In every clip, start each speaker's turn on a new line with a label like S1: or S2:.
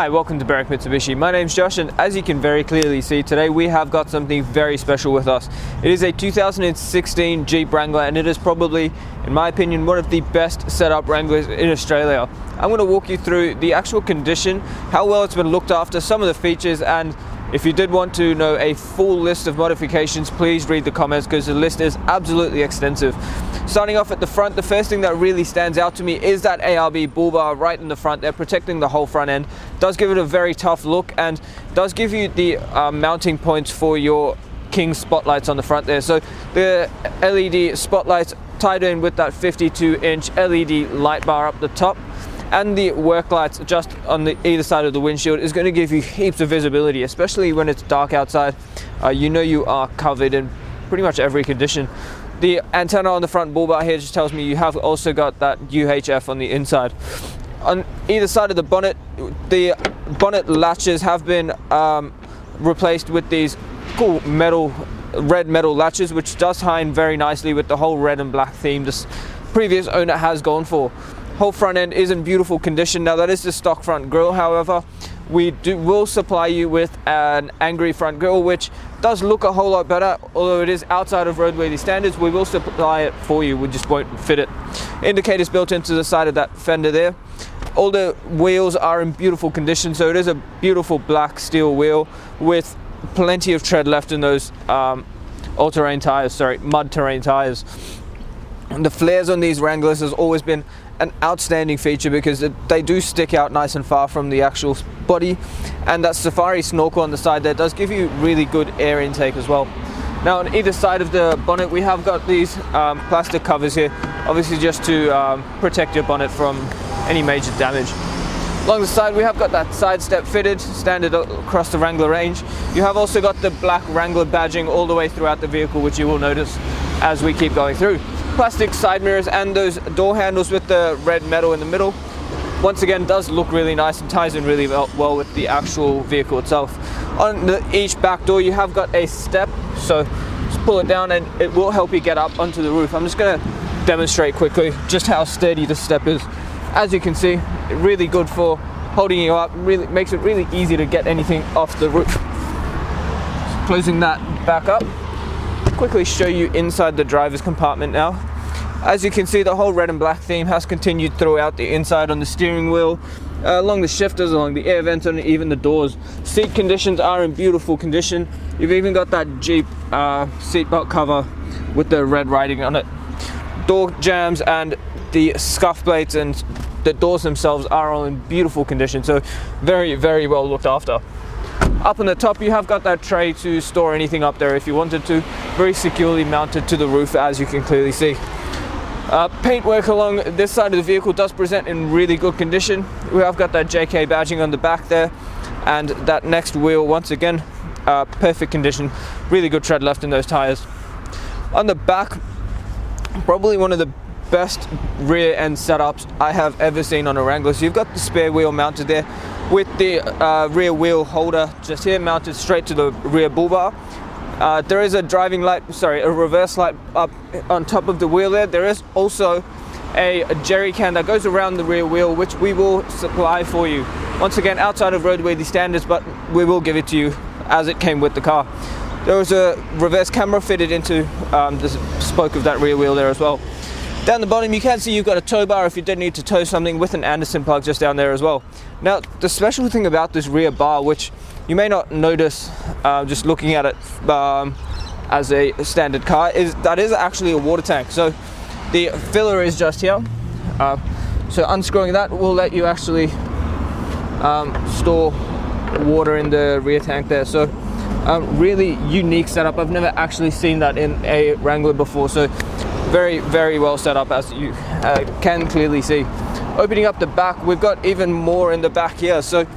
S1: Hi, welcome to Berwick Mitsubishi. My name's Josh, and as you can very clearly see, today we have got something very special with us. It is a 2016 Jeep Wrangler, and it is probably, in my opinion, one of the best setup Wranglers in Australia. I'm going to walk you through the actual condition, how well it's been looked after, some of the features, and if you did want to know a full list of modifications, please read the comments because the list is absolutely extensive. Starting off at the front, the first thing that really stands out to me is that ARB Bull Bar right in the front there, protecting the whole front end. Does give it a very tough look and does give you the mounting points for your King spotlights on the front there. So the LED spotlights tied in with that 52-inch LED light bar up the top, and the work lights just on the either side of the windshield is going to give you heaps of visibility, especially when it's dark outside. You know you are covered in pretty much every condition. The antenna on the front bull bar here just tells me you have also got that UHF on the inside. On either side of the bonnet latches have been replaced with these cool red metal latches, which does tie in very nicely with the whole red and black theme this previous owner has gone for. Whole front end is in beautiful condition. Now that is the stock front grille, however, we will supply you with an angry front grille, which does look a whole lot better. Although it is outside of roadworthy standards, we will supply it for you, we just won't fit it. Indicators built into the side of that fender there. All the wheels are in beautiful condition, so it is a beautiful black steel wheel with plenty of tread left in those all-terrain tires, mud terrain tires. And the flares on these Wranglers has always been an outstanding feature because they do stick out nice and far from the actual body, and that safari snorkel on the side there does give you really good air intake as well. Now on either side of the bonnet we have got these plastic covers here, obviously just to protect your bonnet from any major damage. Along the side we have got that side step fitted, standard across the Wrangler range. You have also got the black Wrangler badging all the way throughout the vehicle, which you will notice as we keep going through. Plastic side mirrors and those door handles with the red metal in the middle, once again does look really nice and ties in really well with the actual vehicle itself. On each back door you have got a step, so just pull it down and it will help you get up onto the roof. I'm just going to demonstrate quickly just how sturdy this step is. As you can see, really good for holding you up, really makes it really easy to get anything off the roof. Just closing that back up. Quickly show you inside the driver's compartment now. As you can see, the whole red and black theme has continued throughout the inside on the steering wheel, along the shifters, along the air vents, and even the doors. Seat conditions are in beautiful condition. You've even got that Jeep seatbelt cover with the red writing on it. Door jambs and the scuff plates and the doors themselves are all in beautiful condition, so very, very well looked after. Up on the top you have got that tray to store anything up there if you wanted to, very securely mounted to the roof as you can clearly see. Paintwork along this side of the vehicle does present in really good condition. We have got that JK badging on the back there, and that next wheel once again perfect condition, really good tread left in those tires. On the back, probably one of the best rear end setups I have ever seen on a Wrangler. So you've got the spare wheel mounted there with the rear wheel holder just here mounted straight to the rear bull bar. There is a a reverse light up on top of the wheel there. There is also a jerry can that goes around the rear wheel, which we will supply for you. Once again, outside of roadworthy standards, but we will give it to you as it came with the car. There was a reverse camera fitted into the spoke of that rear wheel there as well. Down the bottom you can see you've got a tow bar if you did need to tow something, with an Anderson plug just down there as well. Now the special thing about this rear bar, which you may not notice just looking at it as a standard car, is that is actually a water tank. So the filler is just here, so unscrewing that will let you actually store water in the rear tank there. So really unique setup. I've never actually seen that in a Wrangler before, so very, very well set up as you can clearly see. Opening up the back, we've got even more in the back here, so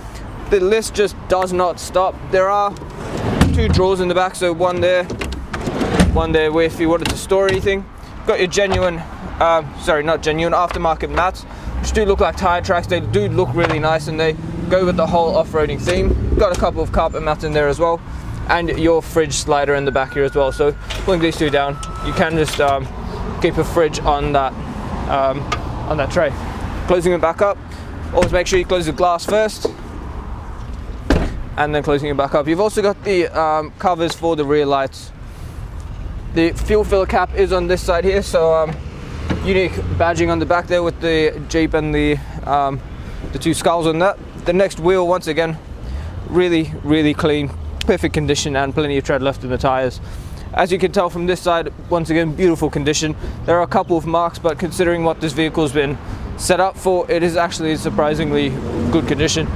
S1: the list just does not stop. There are two drawers in the back, so one there where if you wanted to store anything. Got your genuine, not genuine, aftermarket mats, which do look like tire tracks. They do look really nice and they go with the whole off-roading theme. Got a couple of carpet mats in there as well, and your fridge slider in the back here as well. So pulling these two down, you can just keep a fridge on that tray. Closing it back up, always make sure you close the glass first. and then closing it back up. You've also got the covers for the rear lights. The fuel filler cap is on this side here, so unique badging on the back there with the Jeep and the two skulls on that. The next wheel, once again, really clean, perfect condition, and plenty of tread left in the tires. As you can tell from this side, once again, beautiful condition. There are a couple of marks, but considering what this vehicle's been set up for, it is actually surprisingly good condition.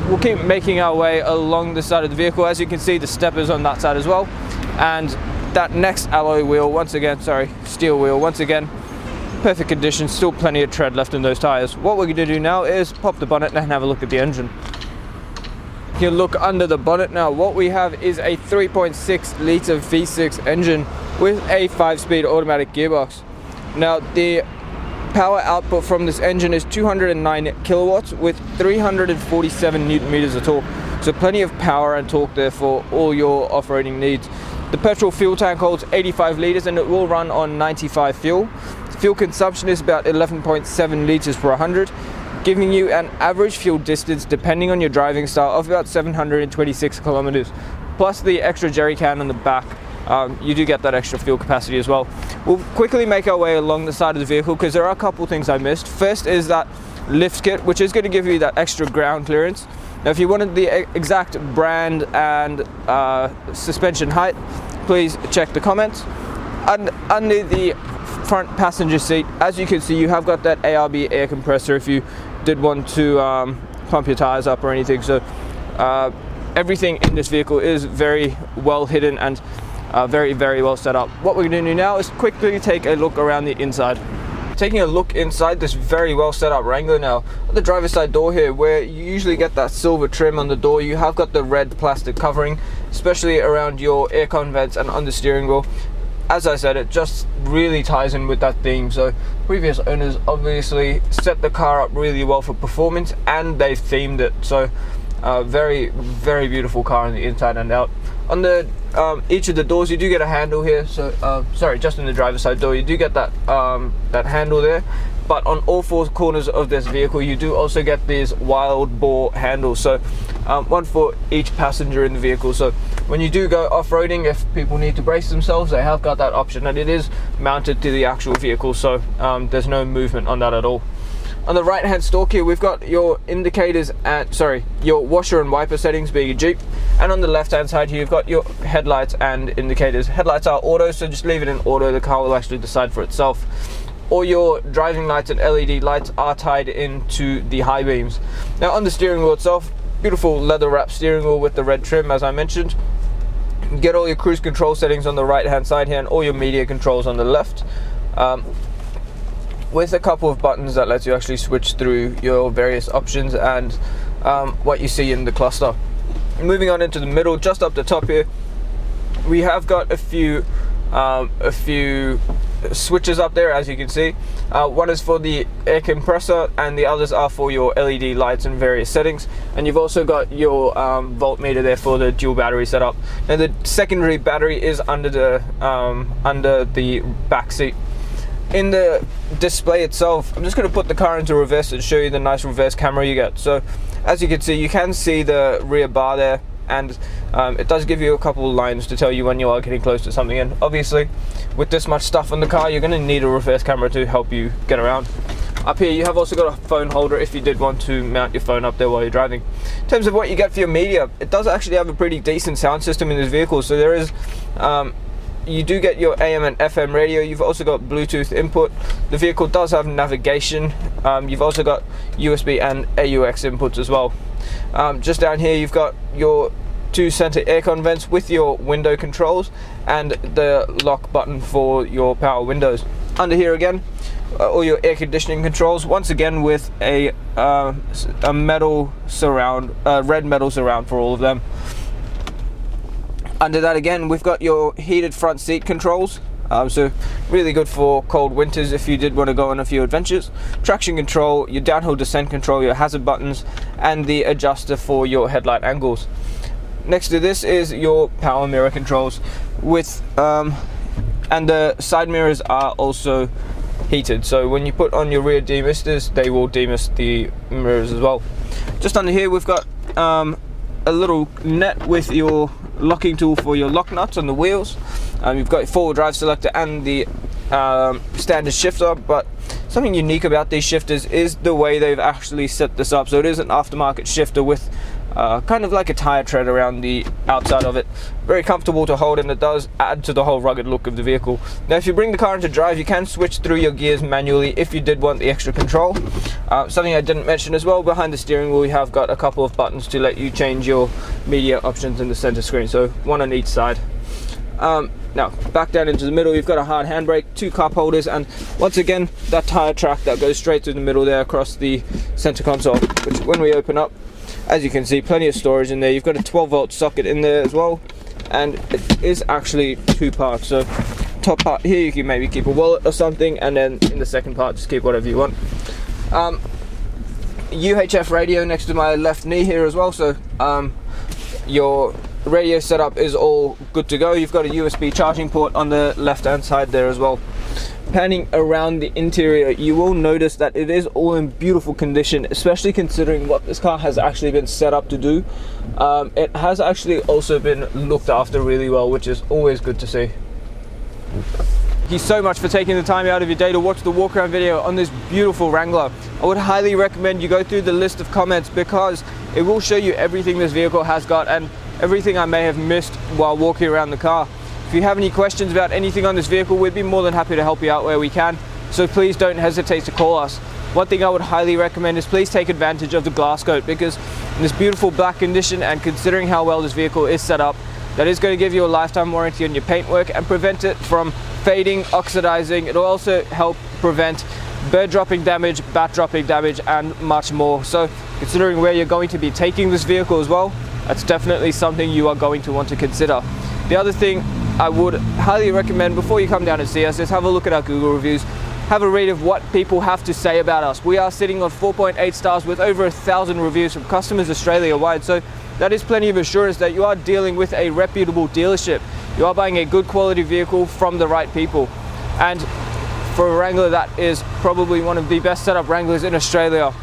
S1: We'll keep making our way along the side of the vehicle. As you can see, the stepper's on that side as well, and that next alloy wheel, once again, steel wheel, once again, perfect condition, still plenty of tread left in those tires. What we're going to do now is pop the bonnet and have a look at the engine. You can look under the bonnet now. What we have is a 3.6 litre V6 engine with a 5-speed automatic gearbox. Now, the power output from this engine is 209 kilowatts with 347 newton meters of torque. So plenty of power and torque there for all your off-roading needs. The petrol fuel tank holds 85 litres and it will run on 95 fuel. Fuel consumption is about 11.7 litres per 100, giving you an average fuel distance, depending on your driving style, of about 726 kilometers. Plus the extra jerry can on the back, you do get that extra fuel capacity as well. We'll quickly make our way along the side of the vehicle because there are a couple things I missed. First is that lift kit, which is going to give you that extra ground clearance. Now, if you wanted the exact brand and suspension height, please check the comments. And under the front passenger seat, as you can see, you have got that ARB air compressor if you did want to pump your tires up or anything. So everything in this vehicle is very well hidden and very well set up. What we're going to do now is quickly take a look around the inside. Taking a look inside this very well set up Wrangler now, on the driver's side door here, where you usually get that silver trim on the door, you have got the red plastic covering, especially around your aircon vents and on the steering wheel. As I said, it just really ties in with that theme. So previous owners obviously set the car up really well for performance, and they've themed it. So very beautiful car on the inside and out. On the each of the doors, you do get a handle here. So sorry, just in the driver's side door, you do get that that handle there. But on all four corners of this vehicle, you do also get these wild bore handles. So one for each passenger in the vehicle. So when you do go off-roading, if people need to brace themselves, they have got that option, and it is mounted to the actual vehicle. So there's no movement on that at all. On the right hand stalk here, we've got your indicators and your washer and wiper settings being a Jeep, and on the left hand side here you've got your headlights and indicators. Headlights are auto, so just leave it in auto, the car will actually decide for itself. All your driving lights and LED lights are tied into the high beams. Now on the steering wheel itself, beautiful leather wrap steering wheel with the red trim, as I mentioned. You get all your cruise control settings on the right hand side here and all your media controls on the left. With a couple of buttons that lets you actually switch through your various options and what you see in the cluster. Moving on into the middle, just up the top here, we have got a few switches up there, as you can see. One is for the air compressor and the others are for your LED lights and various settings, and you've also got your voltmeter there for the dual battery setup. Now the secondary battery is under the back seat. In the display itself, I'm just going to put the car into reverse and show you the nice reverse camera you get. So as you can see the rear bar there, and it does give you a couple of lines to tell you when you are getting close to something. And obviously with this much stuff on the car, you're going to need a reverse camera to help you get around. Up here you have also got a phone holder if you did want to mount your phone up there while you're driving. In terms of what you get for your media, it does actually have a pretty decent sound system in this vehicle. So there is you do get your AM and FM radio. You've also got Bluetooth input. The vehicle does have navigation. You've also got USB and AUX inputs as well. Just down here you've got your two center aircon vents with your window controls and the lock button for your power windows. Under here again, all your air conditioning controls, once again with a metal surround, red metal surround for all of them. Under that again, we've got your heated front seat controls, so really good for cold winters if you did want to go on a few adventures. Traction control, your downhill descent control, your hazard buttons, and the adjuster for your headlight angles. Next to this is your power mirror controls with, and the side mirrors are also heated. So when you put on your rear demisters, they will demist the mirrors as well. Just under here we've got a little net with your locking tool for your lock nuts on the wheels. You've got your 4-wheel drive selector and the standard shifter, but something unique about these shifters is the way they've actually set this up. So it is an aftermarket shifter with kind of like a tire tread around the outside of it. Very comfortable to hold, and it does add to the whole rugged look of the vehicle. Now if you bring the car into drive, you can switch through your gears manually if you did want the extra control. Something I didn't mention as well, behind the steering wheel we have got a couple of buttons to let you change your media options in the center screen, so one on each side. Now back down into the middle, you've got a hard handbrake, 2 cup holders, and once again that tire track that goes straight through the middle there across the center console, which when we open up, as you can see, plenty of storage in there. You've got a 12-volt socket in there as well, and it is actually 2 parts. So top part here you can maybe keep a wallet or something, and then in the second part just keep whatever you want. UHF radio next to my left knee here as well, so your radio setup is all good to go. You've got a USB charging port on the left hand side there as well. Panning around the interior, you will notice that it is all in beautiful condition, especially considering what this car has actually been set up to do. It has actually also been looked after really well, which is always good to see. Thank you so much for taking the time out of your day to watch the walk around video on this beautiful Wrangler. I would highly recommend you go through the list of comments, because it will show you everything this vehicle has got and everything I may have missed while walking around the car. If you have any questions about anything on this vehicle, we'd be more than happy to help you out where we can, so please don't hesitate to call us. One thing I would highly recommend is please take advantage of the glass coat, because in this beautiful black condition, and considering how well this vehicle is set up, that is going to give you a lifetime warranty on your paintwork and prevent it from fading, oxidizing. It'll also help prevent bird dropping damage, bat dropping damage, and much more. So considering where you're going to be taking this vehicle as well, that's definitely something you are going to want to consider. The other thing I would highly recommend before you come down and see us is have a look at our Google reviews. Have a read of what people have to say about us. We are sitting on 4.8 stars with over 1,000 reviews from customers Australia-wide, so that is plenty of assurance that you are dealing with a reputable dealership. You are buying a good quality vehicle from the right people. And for a Wrangler, that is probably one of the best setup Wranglers in Australia.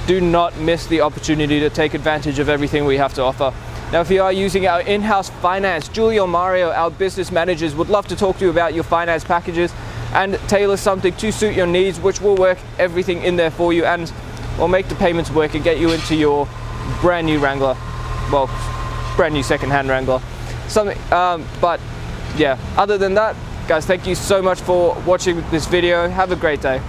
S1: Do not miss the opportunity to take advantage of everything we have to offer. Now, if you are using our in-house finance, Julie or Mario, our business managers, would love to talk to you about your finance packages and tailor something to suit your needs, which will work everything in there for you and will make the payments work and get you into your brand new Wrangler. Well, brand new second-hand Wrangler. But yeah, other than that, guys, thank you so much for watching this video. Have a great day.